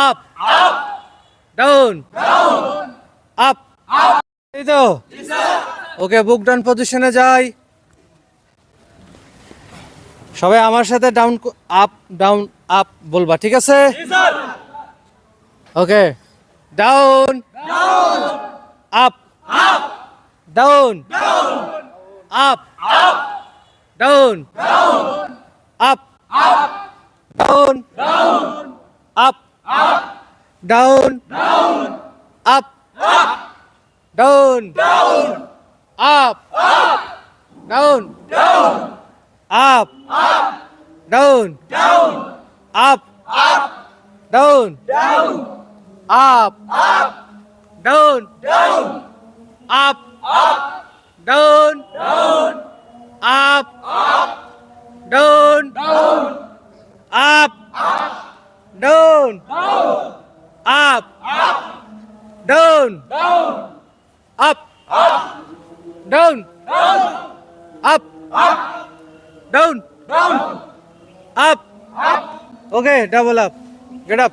up down up এই তো ওকে বুক down পজিশনে যাই সবাই আমার সাথে ডাউন আপ বলবা ঠিক আছে okay down up down up down up down up down up down up down up down up down up down up down up down up down up down up down up down up okay double up get up